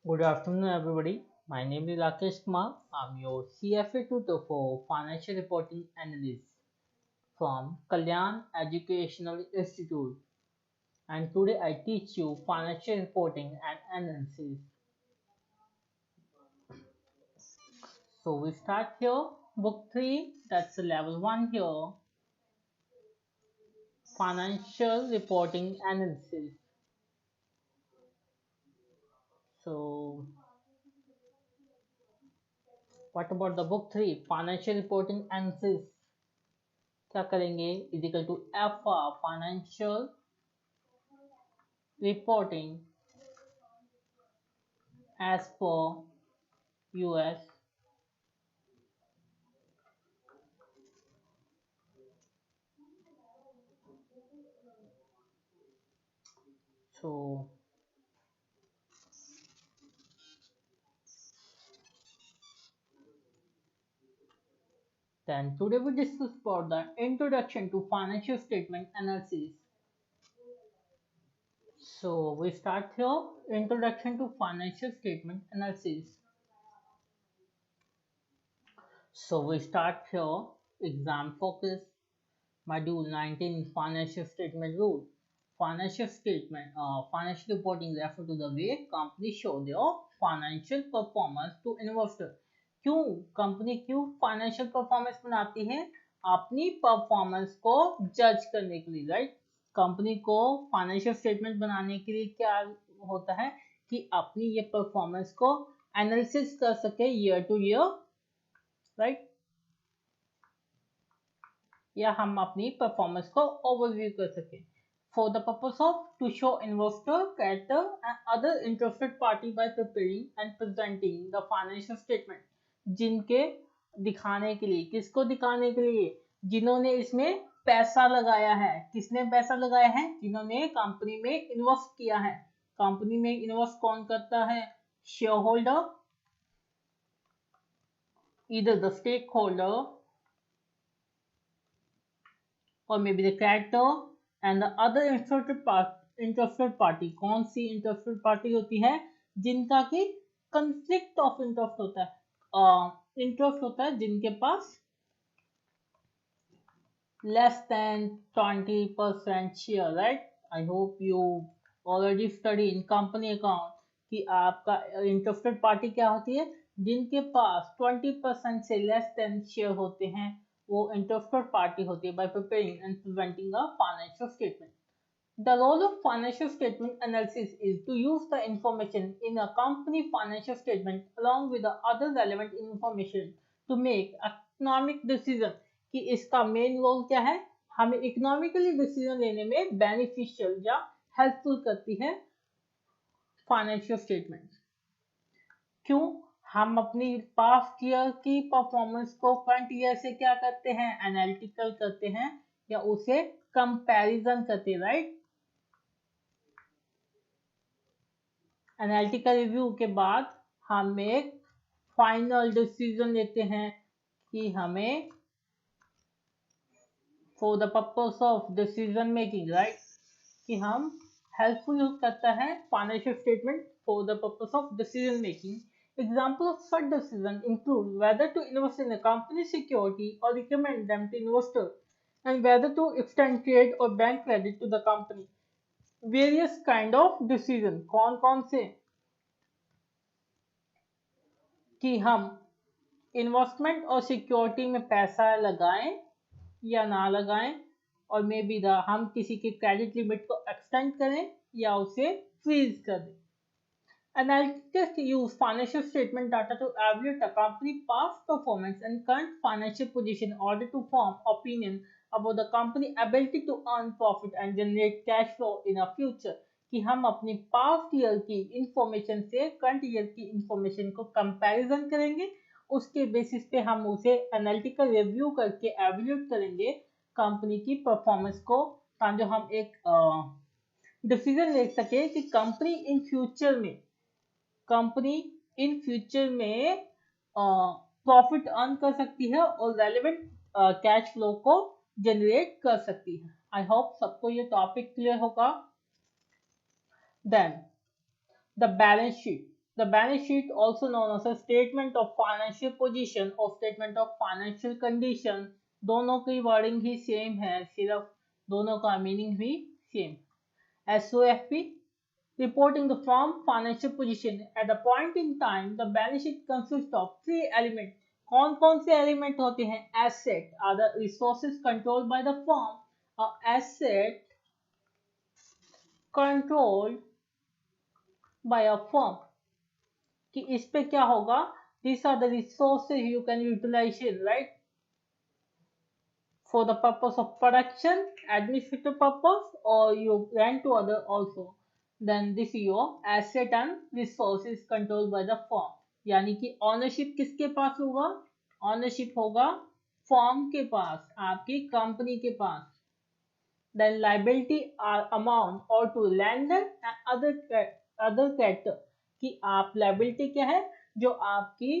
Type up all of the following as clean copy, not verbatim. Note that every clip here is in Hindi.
Good afternoon, everybody. My name is Rakesh Kumar. I'm your CFA tutor for Financial Reporting Analyst from Kalyan Educational Institute. And today I teach you financial reporting and analysis. So we start here, book 3, that's level 1 here, financial reporting analysis. So what about the book 3, financial reporting analysis? क्या करेंगे इजिकल to F financial reporting as per US. So then today we discuss about the introduction to financial statement analysis. So we start here, introduction to financial statement analysis. So we start here, exam focus, module 19, financial statement rule. Financial reporting refer to the way companies show their financial performance to investor. क्यों कंपनी क्यों फाइनेंशियल परफॉर्मेंस बनाती है? अपनी परफॉर्मेंस को जज करने के लिए, राइट? कंपनी को फाइनेंशियल स्टेटमेंट बनाने के लिए क्या होता है कि अपनी ये परफॉर्मेंस को एनालिसिस कर सके ईयर टू ईयर, राइट? या हम अपनी परफॉर्मेंस को ओवरव्यू कर सकें for the purpose of to show investor creditor and other interested party by preparing and presenting the financial statement, जिनके दिखाने के लिए, किसको दिखाने के लिए? जिन्होंने इसमें पैसा लगाया है। किसने पैसा लगाया है? जिन्होंने कंपनी में इन्वेस्ट किया है। कंपनी में इन्वेस्ट कौन करता है? शेयर होल्डर, इधर the stake holder or maybe the creditor and the other interested party. कौन सी interested party होती है? जिनका कि conflict of interest होता है, इंटरेस्ट होता है जिनके पास less than 20% share, right? I hope you already study in company account कि आपका interested party क्या होती है? जिनके पास 20% से less than share होते हैं, वो interested party होती है by preparing and presenting a financial statement. The role of financial statement analysis is to use the information in a company financial statement along with the other relevant information to make economic decision. कि इसका मेन रोल क्या है? हमें इकोनॉमिकली डिसीजन लेने में बेनिफिशियल या हेल्पफुल करती है फाइनेंशियल स्टेटमेंट। क्यों? हम अपनी पास्ट ईयर की परफॉर्मेंस को फ्रंट ईयर से क्या करते हैं? एनालिटिकल करते हैं या उसे कंपैरिजन करते हैं, राइट? एनालिटिकल रिव्यू के बाद हम एक फाइनल डिसीजन लेते हैं कि हमें for the purpose of decision making, right? कि हम हेल्पफुल करता है financial statement for the purpose of decision making. Example of such decision include whether to invest in a company security or recommend them to investor, and whether to extend trade or bank credit to the company. Various kind of decision. कौन से? कि हम इन्वेस्टमेंट और सिक्योरिटी में पैसा लगाएं या ना लगाएं, और मे बी हम किसी की क्रेडिट लिमिट को एक्सटेंड करें या उसे फ्रीज कर दें. Analysts use financial statement data to evaluate a company's past performance and current financial position in order to form opinion about the company's ability to earn profit and generate cash flow in the future. कि हम अपनी पास्ट ईयर की इंफॉर्मेशन से करंट ईयर की इंफॉर्मेशन को कंपैरिजन करेंगे, उसके बेसिस पे हम उसे एनालिटिकल रिव्यू करके एवेल्यूएट करेंगे कंपनी की परफॉर्मेंस को, ताकि हम एक डिसीजन ले सके कि कंपनी इन फ्यूचर में प्रॉफिट अर्न कर सकती है और रेलेवेंट कैश फ्लो को जनरेट कर सकती है. आई होप सबको ये टॉपिक क्लियर होगा. Then the balance sheet. The balance sheet, also known as a statement of financial position or statement of financial condition, दोनों की वर्डिंग ही सेम है, सिर्फ दोनों का मीनिंग भी same. SOFP, reporting the firm financial position at a point in time. The balance sheet consists of three elements. कौन कौन से एलिमेंट होते हैं? Asset are the resources controlled by the firm. A asset controlled by a firm. कि इस पे क्या होगा? These are the resources you can utilize, right? For the purpose of production, administrative purpose, or you rent to other also. Then this is your asset and resources controlled by the firm. यानी कि ऑनरशिप किसके पास होगा? ऑनरशिप होगा फर्म के पास, आपकी कंपनी के पास. Then liability are amount or to lender and other creditor. कि आप liability क्या है? जो आपकी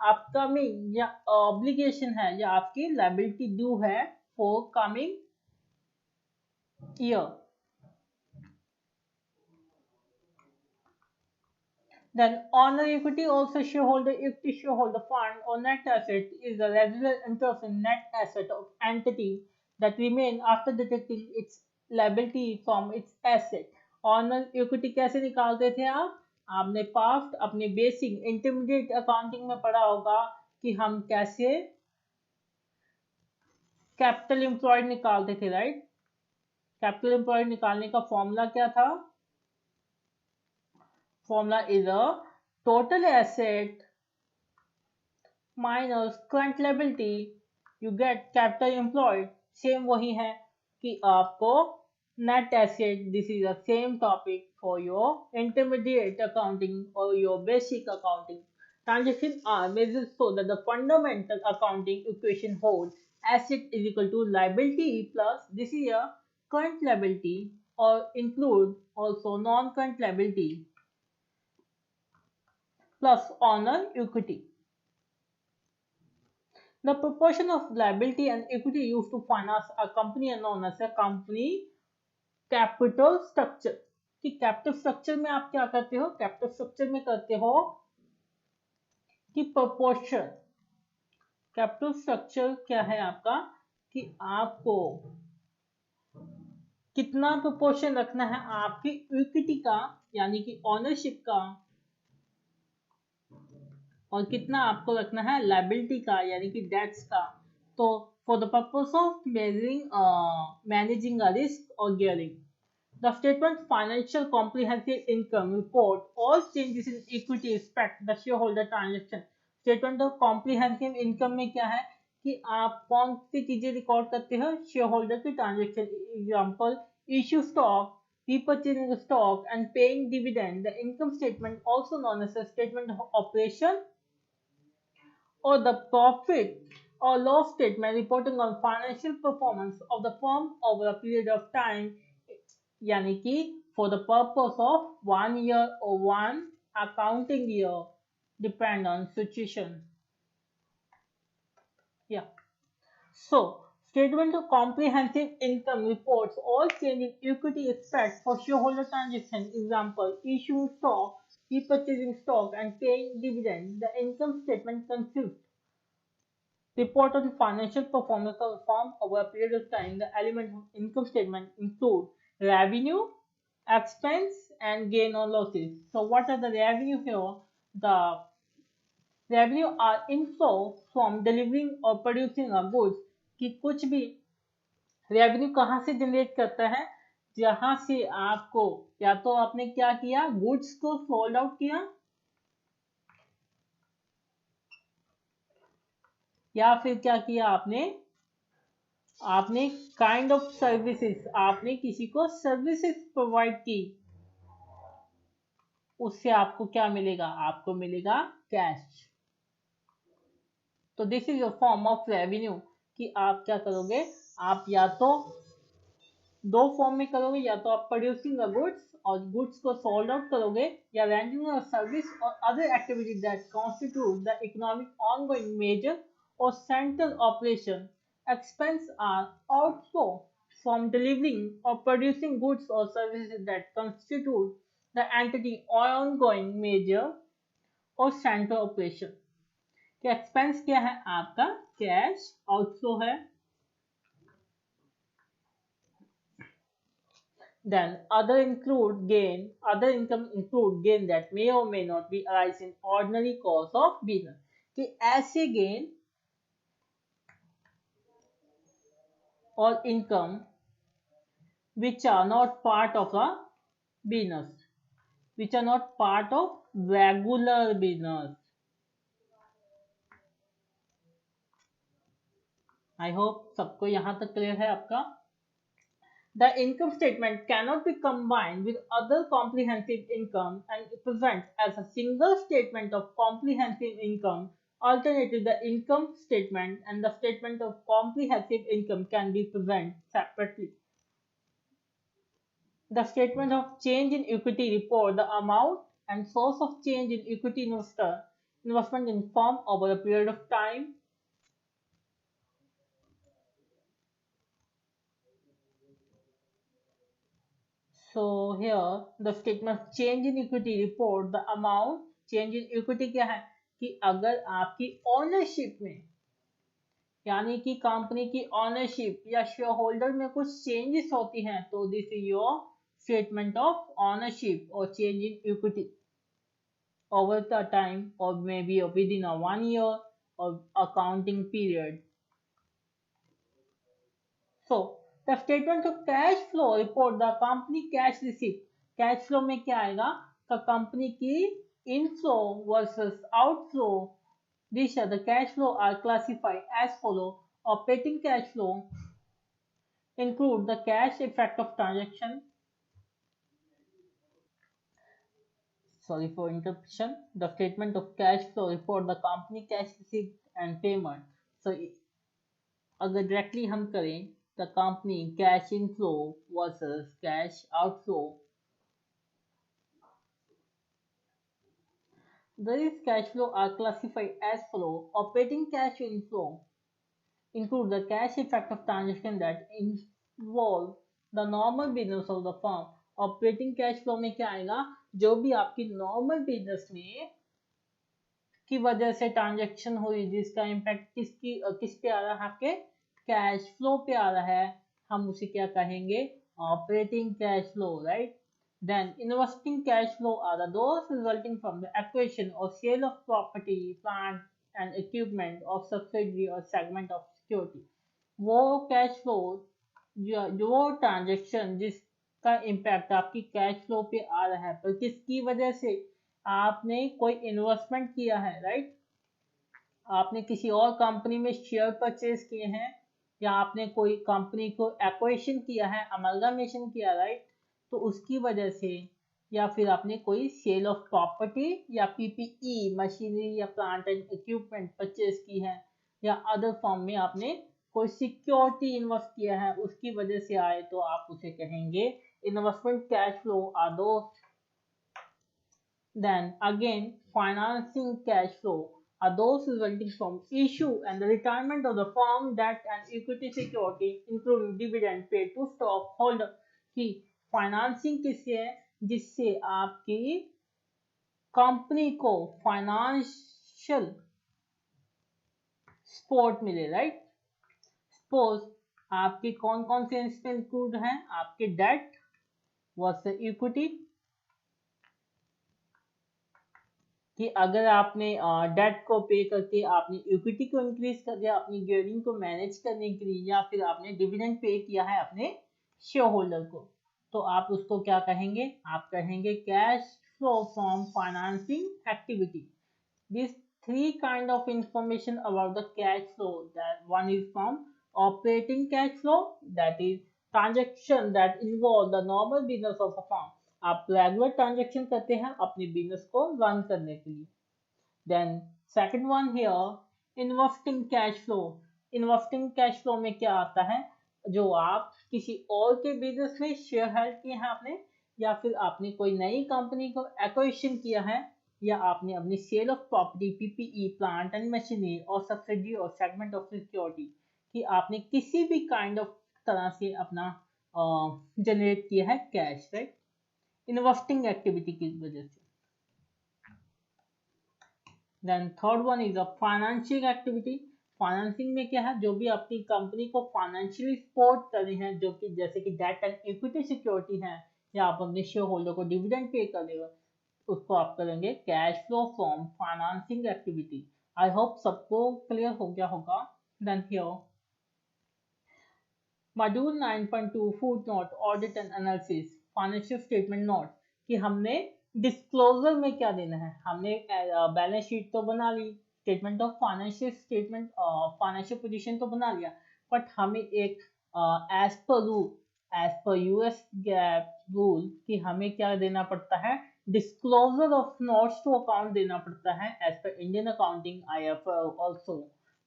अपकमिंग या ऑब्लिगेशन है, या आपकी liability ड्यू है for coming year. Then owner equity, also shareholder equity, shareholder fund or net asset is the residual interest in net asset of entity that remain after deducting its liability from its asset. Honour equity कैसे निकालते थे आप? आपने पास्ट अपने बेसिक इंटरमीडिएट अकाउंटिंग में पढ़ा होगा कि हम कैसे कैपिटल एम्प्लॉयड निकालते थे, राइट? कैपिटल एम्प्लॉयड निकालने का फॉर्मूला क्या था? Formula is a total asset minus current liability, you get capital employed. Same वही है कि आपको net asset, this is the same topic for your intermediate accounting or your basic accounting. Transactions are measured so that the fundamental accounting equation holds. Asset is equal to liability plus this is a current liability or include also non-current liability plus owner equity. The proportion of liability and equity used to finance a company are known as a company capital structure. कि कैपिटल स्ट्रक्चर में आप क्या करते हो? कैपिटल स्ट्रक्चर में करते हो कि प्रोपोर्शन. कैपिटल स्ट्रक्चर क्या है आपका? कि आपको कितना प्रोपोर्शन रखना है आपकी इक्विटी का, यानी कि ओनरशिप का, और कितना आपको रखना है लायबिलिटी का, यानी कि डेट्स का. तो for the purpose of managing a risk और gearing. The statement financial comprehensive income report all changes in equity respect the shareholder transaction. Statement of comprehensive income में क्या है कि आप कौन सी चीजें रिकॉर्ड करते हो? शेयरहोल्डर की transaction. Example, issue stock, repurchasing stock and paying dividend. The income statement also known as a statement of operation or the profit or loss statement reporting on financial performance of the firm over a period of time, यानी कि for the purpose of 1 year or 1 accounting year, depend on situation. Yeah. So statement of comprehensive income reports all change in equity respect for shareholder transaction. Example, issuing stock, repurchasing stock and paying dividend. The income statement consists report on financial performance of the firm over a period of time. The elements of income statement include revenue, expense and gain or losses. So what are the revenue here? The revenue are inflow from delivering or producing a goods. कि कुछ भी रेवेन्यू कहाँ से जनरेट करता है? जहां से आपको या तो आपने क्या किया, गुड्स को सोल्ड आउट किया, या फिर क्या किया आपने काइंड ऑफ सर्विसेज, आपने किसी को सर्विसेज प्रोवाइड की, उससे आपको क्या मिलेगा? आपको मिलेगा कैश. तो this is your form of revenue. कि आप क्या करोगे? आप या तो दो फॉर्म में करोगे, या तो आप प्रोड्यूसिंग अ गुड्स और गुड्स को सोल्ड आउट करोगे, या रेंडिंग अ सर्विस और other activity that constitute the economic ongoing major और central operation. Expense are outflow from delivering or producing goods or services that constitute the entity ongoing major और सेंट्रल ऑपरेशन। क्या एक्सपेंस क्या है आपका? कैश आउटफ्लो है। Then other income include gain that may or may not be arise in ordinary course of business। कि ऐसे gain or income which are not part of a business, which are not part of regular business। I hope सबको यहाँ तक clear है आपका। The income statement cannot be combined with other comprehensive income and present as a single statement of comprehensive income. Alternatively, the income statement and the statement of comprehensive income can be presented separately। The statement of change in equity report the amount and source of change in equity investment in firm over a period of time। So here the statement of change in equity report the amount change in equity क्या है कि अगर आपकी ओनरशिप में यानी कि कंपनी की ओनरशिप या शेयर होल्डर में कुछ चेंजेस होती हैं तो this is your statement of ownership और change in equity over the time or maybe within a 1 year or accounting period। So the statement of cash flow report the company cash receipt। Cash flow में क्या आएगा? तो कंपनी की inflow versus outflow. These are the cash flow are classified as follow। Operating cash flow include the cash effect of transaction। Sorry for interruption। The statement of cash flow report the company cash receipt and payment। So अगर डायरेक्टली हम करें the company cash inflow versus cash outflow। These cash flow are classified as follow। Operating cash inflow include the cash effect of transaction that involve the normal business of the firm। Operating cash flow में क्या आएगा? जो भी आपकी नॉर्मल बिजनेस में की वजह से ट्रांजेक्शन हुई जिसका इम्पैक्ट किस पे आ रहा है? आपके कैश फ्लो पे आ रहा है, हम उसे क्या कहेंगे? Operating cash flow, right. Then investing cash flow are those resulting from the acquisition or sale of property, plant and equipment of subsidiary or segment of security। वो कैश फ्लो जो ट्रांजेक्शन जिसका इम्पैक्ट आपकी कैश फ्लो पे आ रहा है पर किसकी वजह से? आपने कोई इन्वेस्टमेंट किया है, राइट। आपने किसी और कंपनी में शेयर परचेज किए हैं या आपने कोई कंपनी को एक्वाइशन किया है, अमलगामेशन किया, राइट। तो उसकी वजह से या फिर आपने कोई सेल ऑफ प्रॉपर्टी या पीपीई मशीनरी या प्लांट एंड इक्विपमेंट परचेज की है या अदर फॉर्म में आपने कोई सिक्योरिटी इन्वेस्ट किया है उसकी वजह से आए तो आप उसे कहेंगे इन्वेस्टमेंट कैश फ्लो आर दो। Then again, financing cash flow are those resulting from issue and the retirement of the firm debt and equity security, including dividend paid to stockholder। की फाइनेंसिंग किससे है? जिससे आपकी कंपनी को फाइनेंशियल सपोर्ट मिले, राइट। सपोज आपके कौन कौन से इंक्लूड हैं? आपके डेट वर्सेस इक्विटी कि अगर आपने डेट को पे करके आपने इक्विटी को इंक्रीज कर दिया अपनी गियरिंग को मैनेज करने के लिए या फिर आपने डिविडेंड पे किया है अपने शेयर होल्डर को तो आप उसको क्या कहेंगे? आप कहेंगे cash flow from financing activity. These three kind of information about the cash flow that one is from operating cash flow that is transaction that involve the normal business of a firm। आप रेगुलर ट्रांजेक्शन करते हैं अपने बिजनेस को रन करने के लिए। Then second one here investing cash flow. Investing cash flow में क्या आता है? जो आप किसी और के बिजनेस में शेयर हेल्ड किए हैं आपने या फिर आपने कोई नई कंपनी को एक्विजिशन किया है या आपने अपनी sale of property PPE plant and machinery और सब्सिडी और सेगमेंट ऑफ सिक्योरिटी कि आपने किसी भी काइंड ऑफ तरह से अपना जनरेट किया है कैश, राइट, इन्वेस्टिंग एक्टिविटी की वजह से। Then third one is a financial activity. Financing में क्या है, जो भी अपनी कंपनी को फाइनेंशियली सपोर्ट कर रहे हैं, जो कि जैसे कि डेट एंड इक्विटी सिक्योरिटी है, या आप अपने शेयर होल्डर को डिविडेंड पे कर रहे हो, उसको आप करेंगे cash flow from financing activity. I hope सबको क्लियर हो गया होगा। Then here module 9.2 foot note audit and analysis financial statement note, कि हमने डिस्क्लोजर में क्या देना है। हमने बैलेंस शीट तो बना ली, statement of financial statement financial position तो बना लिया, बट हमें एक as per rule, as per US GAAP rule, कि हमें क्या देना पड़ता है, disclosure of notes to account देना पड़ता है as per Indian accounting IFRS also,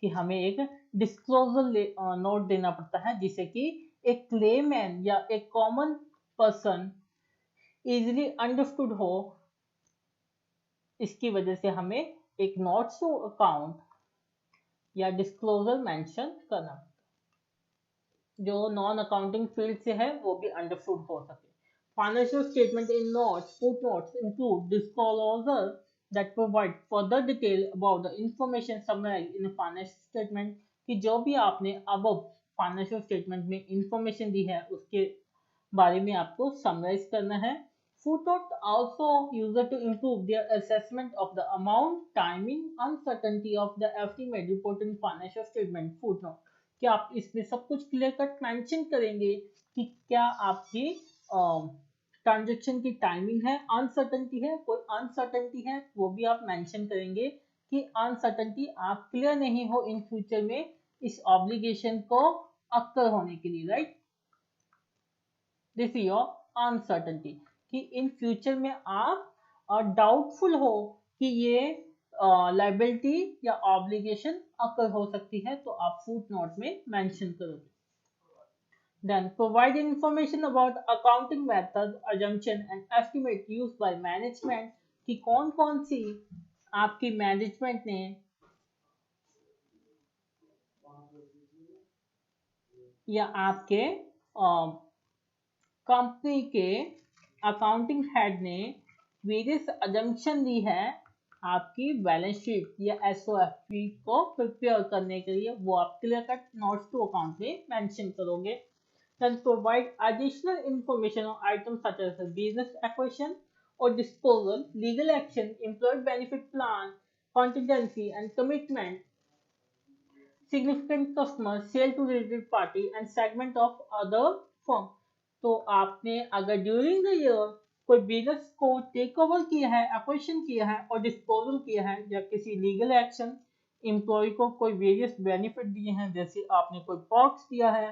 कि हमें एक डिस्क्लोजर नोट देना पड़ता है, जिसे कि एक लेमैन या एक कॉमन पर्सन इजीली अंडरस्टूड हो। इसकी वजह से हमें एक नोट्स टू अकाउंट या डिस्क्लोजर मेंशन करना पड़ता है, जो नॉन अकाउंटिंग फील्ड से है वो भी अंडरस्टूड हो सके। Financial statement in notes footnotes include disclosure that provide further detail about the information summarized in a financial statement, कि जो भी आपने अब फाइनेंशियल स्टेटमेंट में इंफॉर्मेशन दी है उसके बारे में आपको समराइज करना है। Footnote also used to improve their assessment of the amount, timing, uncertainty of the estimate reported in financial statement. Footnote, कि आप इसमें सब कुछ क्लियर कट मेंशन करेंगे कि क्या आपकी ट्रांजेक्शन की टाइमिंग है, अनसर्टेनिटी है, कोई अनसर्टेनिटी है वो भी आप मेंशन करेंगे, कि अनसर्टेनिटी आप क्लियर नहीं हो इन फ्यूचर में इस ऑब्लिगेशन को अक्कर होने के लिए, right. This is your uncertainty, कि इन फ्यूचर में आप डाउटफुल हो कि ये लाइबिलिटी या ऑब्लिगेशन अक्कर हो सकती है, तो आप फुट नोट में मेंशन करोगे। Then provide information about accounting method, assumption and estimate used by management, कि कौन कौन सी आपकी मैनेजमेंट ने या आपके कंपनी के अकाउंटिंग हेड ने वेरियस अजम्पशन दी है आपकी बैलेंस शीट या SOFP को प्रिपेयर करने के लिए, वो आप clear cut notes to account में मेंशन करोगे। Then provide additional information on items such as the business acquisition or disposal, legal action, employee benefit plan, contingency and commitment, significant customer, sale to related party and segment of other firm। तो आपने अगर ड्यूरिंग द ईयर कोई बिजनेस को टेक ओवर किया है, एक्विजिशन किया है और डिस्पोजल किया है, या किसी लीगल एक्शन, एम्प्लॉय को कोई वेरियस बेनिफिट दिए हैं, जैसे आपने कोई पर्क्स दिया है,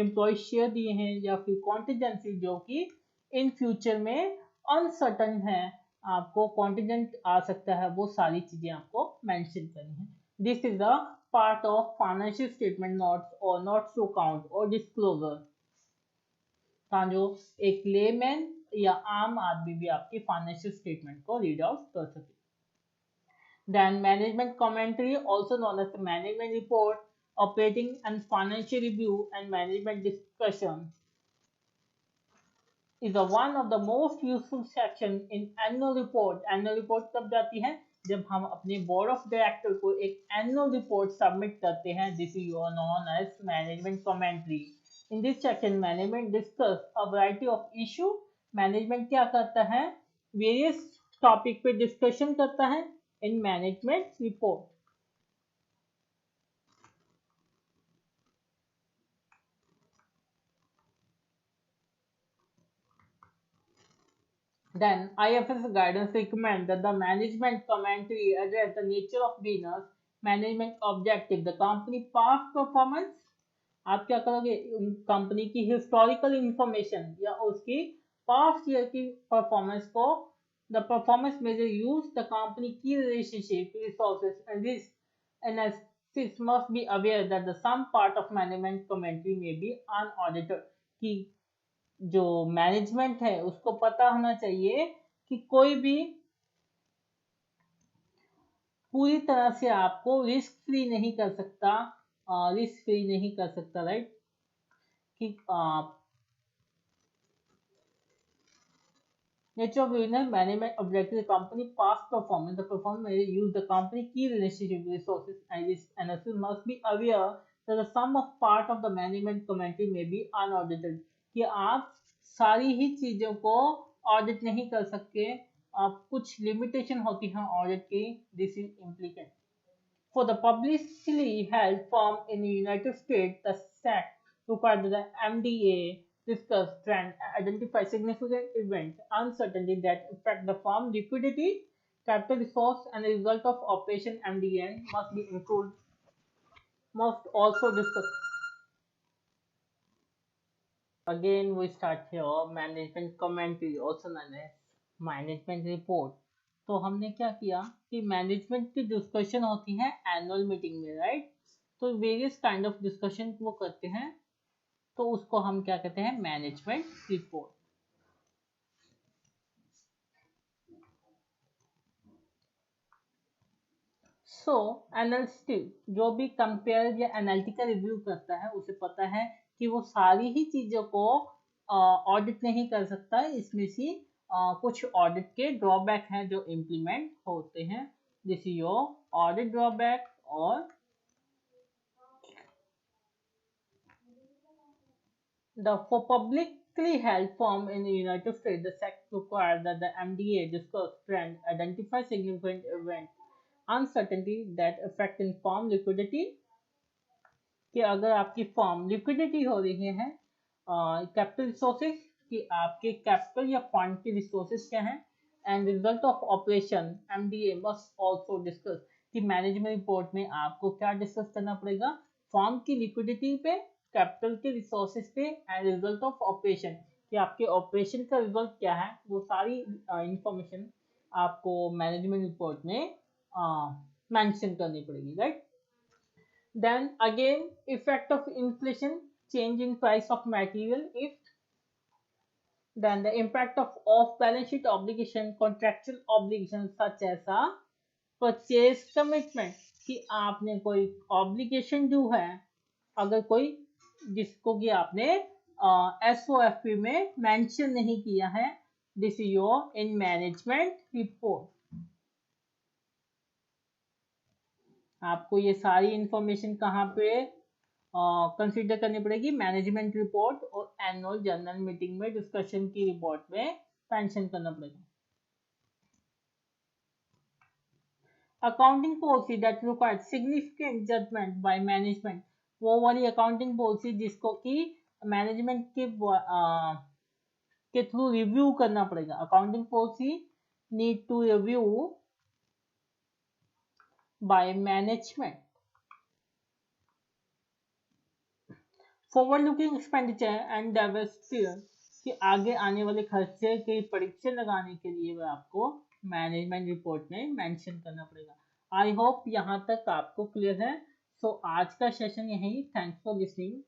एम्प्लॉय शेयर दिए हैं, या फिर कॉन्टिजेंसी जो कि इन फ्यूचर में अनसर्टन है, आपको कॉन्टिजेंट आ सकता है, वो सारी चीजें आपको मेंशन करनी है। This is the part of financial statement notes और नोट्स टू अकाउंट और डिस्क्लोजर, जो एक लेमैन या आम आदमी भी आपकी फाइनेंशियल स्टेटमेंट को रीड आउट कर सके। Then management commentary, also known as the management report, operating and financial review and management discussion, is one of the most useful section in annual report. Annual report कब जाती है, जब हम अपने बोर्ड ऑफ डायरेक्टर को एक एनुअल रिपोर्ट सबमिट करते हैं। This is known as management commentary. In this section, management discuss a variety of issue. Management क्या करता है, वेरियस टॉपिक पे डिस्कशन करता है in management report. Then IFRS guidance recommend that the management commentary address the nature of business, management objective, the company past performance। आप क्या करोगे, कंपनी की हिस्टोरिकल इंफॉर्मेशन या उसकी पास्ट ईयर की परफॉर्मेंस को, the performance measure use the company की relationship resources and this analysis must be aware that the some part of management commentary may be unaudited, कि जो मैनेजमेंट है उसको पता होना चाहिए कि कोई भी पूरी तरह से आपको रिस्क फ्री नहीं कर सकता, रिस्क फ्री नहीं कर सकता, राइट, कि Nature of business management objective, the company past performance, the performance may use the company key relationship resources and risk analysis must be aware that the sum of part of the management commentary may be unaudited, कि आप सारी ही चीजों को ऑडिट नहीं कर सकते, आप कुछ लिमिटेशन होती हैं ऑडिट की. This is implicant. For the publicly held firm in the United States, the SEC required that the MDA discuss, trend, identify significant events, uncertainty that affect the firm liquidity, capital resource, and the result of operation. MDA must be included, must also discuss. Again, we start here management commentary, also known as management report. तो हमने क्या किया कि मैनेजमेंट की डिस्कशन होती है एनुअल मीटिंग में, राइट. तो वेरियस काइंड ऑफ डिस्कशन वो करते हैं, तो उसको हम क्या कहते हैं, मैनेजमेंट रिपोर्ट. सो एनालिटिक जो भी कंपेयर या एनालिटिकल रिव्यू करता है उसे पता है कि वो सारी ही चीजों को ऑडिट नहीं कर सकता है. इसमें से कुछ ऑडिट के ड्रॉबैक हैं जो इम्प्लीमेंट होते हैं. This is your audit drawback. और for publicly held firm in the United States, the SEC requires that the MDA discuss, trend, identify significant event, uncertainty that affect in firm liquidity. कि अगर आपकी फर्म लिक्विडिटी हो रही है, कैपिटल रिसोर्सेज कि आपके कैपिटल या फंड के रिसोर्सेज क्या हैं, and result of operation. MDA must also discuss कि मैनेजमेंट रिपोर्ट में आपको क्या डिस्कस करना पड़ेगा, फर्म की लिक्विडिटी पे, कैपिटल के रिसोर्सेज पे, एंड रिजल्ट ऑफ ऑपरेशन कि आपके ऑपरेशन का रिजल्ट क्या है. वो सारी इंफॉर्मेशन आपको मैनेजमेंट रिपोर्ट में मेंशन करनी पड़ेगी, right. Then again, effect of inflation, change in price of material, if then the impact of off-balance sheet obligation, contractual obligations such as a purchase commitment कि आपने कोई obligation जो है, अगर कोई जिसको कि आपने SOFP में mention नहीं किया है, this is your in management report. आपको ये सारी इंफॉर्मेशन कहाँ पे कंसीडर करनी पड़ेगी, मैनेजमेंट रिपोर्ट और एनुअल जनरल मीटिंग में डिस्कशन की रिपोर्ट में मेंशन करना पड़ेगा. Accounting policy that required significant judgement by management, वो वाली अकाउंटिंग पॉलिसी जिसको कि मैनेजमेंट के थ्रू रिव्यू करना पड़ेगा. Accounting policy need to review by management. Forward looking expenditure and divestiture कि आगे आने वाले खर्चे के परीक्षे लगाने के लिए वह आपको मैनेजमेंट रिपोर्ट में मेंशन करना पड़ेगा. आई होप यहाँ तक आपको क्लियर है. सो आज का सेशन यही. Thanks for listening.